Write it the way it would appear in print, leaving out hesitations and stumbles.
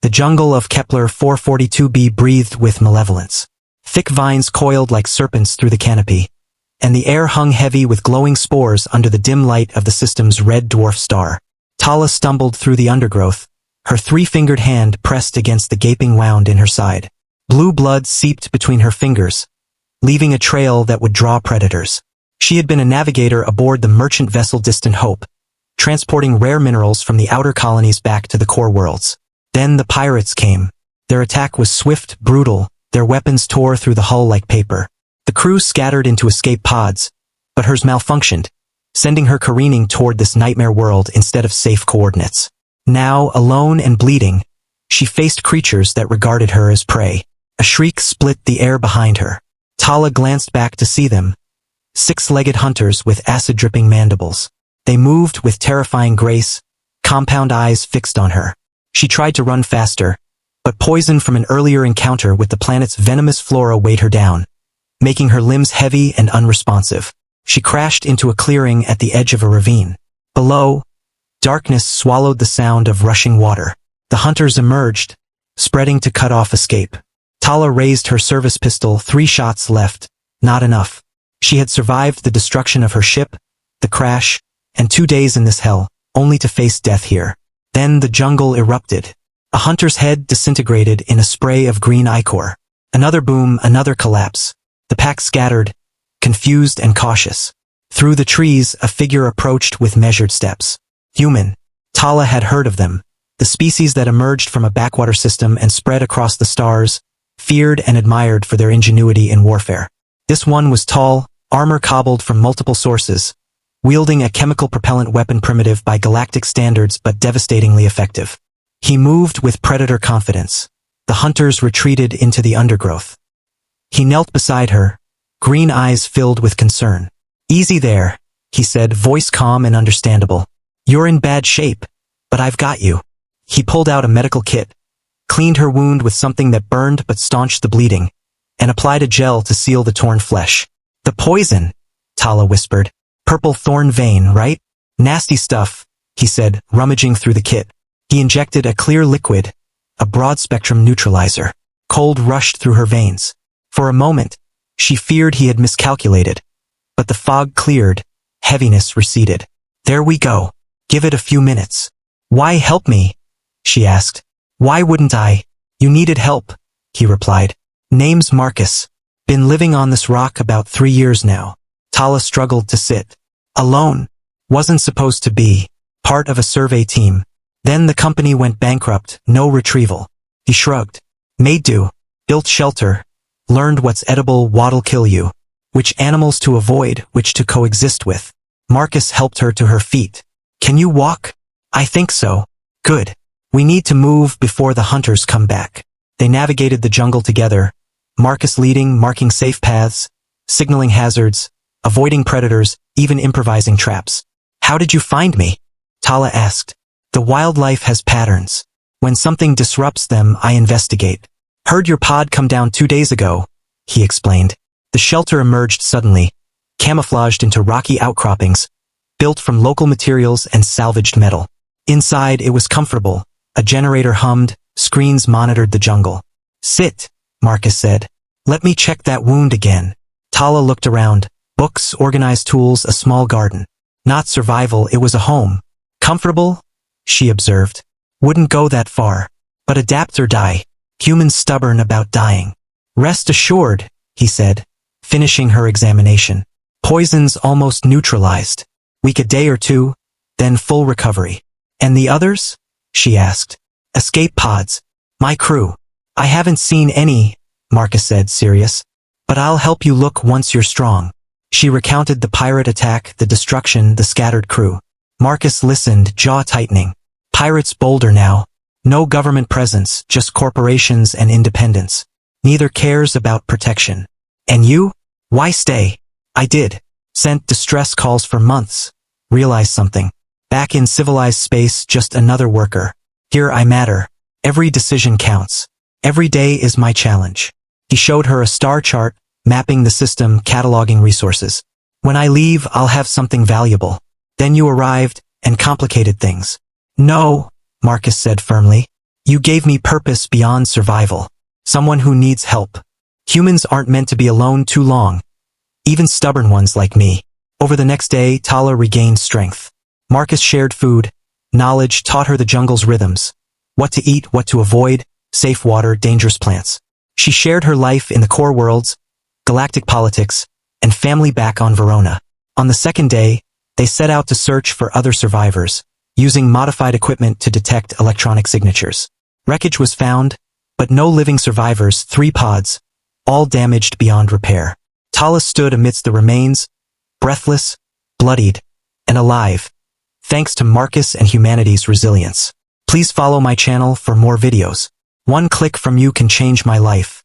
The jungle of Kepler 442b breathed with malevolence. Thick vines coiled like serpents through the canopy, and the air hung heavy with glowing spores under the dim light of the system's red dwarf star. Tala stumbled through the undergrowth, her three-fingered hand pressed against the gaping wound in her side. Blue blood seeped between her fingers, leaving a trail that would draw predators. She had been a navigator aboard the merchant vessel Destined, transporting rare minerals from the outer colonies back to the core worlds. Then the pirates came. Their attack was swift, brutal, their weapons tore through the hull like paper. The crew scattered into escape pods, but hers malfunctioned, sending her careening toward this nightmare world instead of safe coordinates. Now, alone and bleeding, she faced creatures that regarded her as prey. A shriek split the air behind her. Tala glanced back to see them. Six-legged hunters with acid-dripping mandibles. They moved with terrifying grace, compound eyes fixed on her. She tried to run faster, but poison from an earlier encounter with the planet's venomous flora weighed her down, making her limbs heavy and unresponsive. She crashed into a clearing at the edge of a ravine. Below, darkness swallowed the sound of rushing water. The hunters emerged, spreading to cut off escape. Tala raised her service pistol, 3 shots left, not enough. She had survived the destruction of her ship, the crash, and 2 days in this hell, only to face death here. Then the jungle erupted. A hunter's head disintegrated in a spray of green ichor. Another boom, another collapse. The pack scattered, confused and cautious. Through the trees, a figure approached with measured steps. Human. Tala had heard of them. The species that emerged from a backwater system and spread across the stars, feared and admired for their ingenuity in warfare. This one was tall, armor cobbled from multiple sources, wielding a chemical propellant weapon primitive by galactic standards but devastatingly effective. He moved with predator confidence. The hunters retreated into the undergrowth. He knelt beside her, green eyes filled with concern. "Easy there," he said, voice calm and understandable. "You're in bad shape, but I've got you." He pulled out a medical kit, cleaned her wound with something that burned but staunched the bleeding, and applied a gel to seal the torn flesh. "The poison," Tala whispered. "Purple thorn vein, right?" "Nasty stuff," he said, rummaging through the kit. He injected a clear liquid, a broad-spectrum neutralizer. Cold rushed through her veins. For a moment, she feared he had miscalculated. But the fog cleared, heaviness receded. "There we go. Give it a few minutes." "Why help me?" she asked. "Why wouldn't I?" "You needed help," he replied. "Name's Marcus. Been living on this rock about 3 years now." Tala struggled to sit. "Alone. Wasn't supposed to be. Part of a survey team. Then the company went bankrupt, no retrieval." He shrugged. "Made do. Built shelter. Learned what's edible, what'll kill you. Which animals to avoid, which to coexist with." Marcus helped her to her feet. "Can you walk?" "I think so." "Good. We need to move before the hunters come back." They navigated the jungle together, Marcus leading, marking safe paths, signaling hazards, avoiding predators, even improvising traps. "How did you find me?" Tala asked. "The wildlife has patterns. When something disrupts them, I investigate. Heard your pod come down 2 days ago," he explained. The shelter emerged suddenly, camouflaged into rocky outcroppings, built from local materials and salvaged metal. Inside, it was comfortable. A generator hummed, screens monitored the jungle. "Sit," Marcus said. "Let me check that wound again." Tala looked around. Books, organized tools, a small garden. Not survival, it was a home. "Comfortable?" she observed. "Wouldn't go that far. But adapt or die. Humans stubborn about dying." "Rest assured," he said, finishing her examination. "Poison's almost neutralized. Week a day or 2, then full recovery." "And the others?" she asked. "Escape pods. My crew." "I haven't seen any," Marcus said, serious. "But I'll help you look once you're strong." She recounted the pirate attack, the destruction, the scattered crew. Marcus listened, jaw tightening. Pirates bolder now. No government presence, just corporations and independence. Neither cares about protection. "And you? Why stay?" "I did. Sent distress calls for months. Realized something. Back in civilized space, just another worker. Here I matter. Every decision counts. Every day is my challenge." He showed her a star chart, mapping the system, cataloging resources. "When I leave, I'll have something valuable." Then you arrived, and complicated things. "No," Marcus said firmly. You gave me purpose beyond survival. Someone who needs help. Humans aren't meant to be alone too long. Even stubborn ones like me. Over the next day, Tala regained strength. Marcus shared food. Knowledge taught her the jungle's rhythms. What to eat, what to avoid, safe water, dangerous plants. She shared her life in the core worlds, galactic politics, and family back on Verona. On the second day, they set out to search for other survivors, using modified equipment to detect electronic signatures. Wreckage was found, but no living survivors, 3 pods, all damaged beyond repair. Tala stood amidst the remains, breathless, bloodied, and alive, thanks to Marcus and humanity's resilience. Please follow my channel for more videos. One click from you can change my life.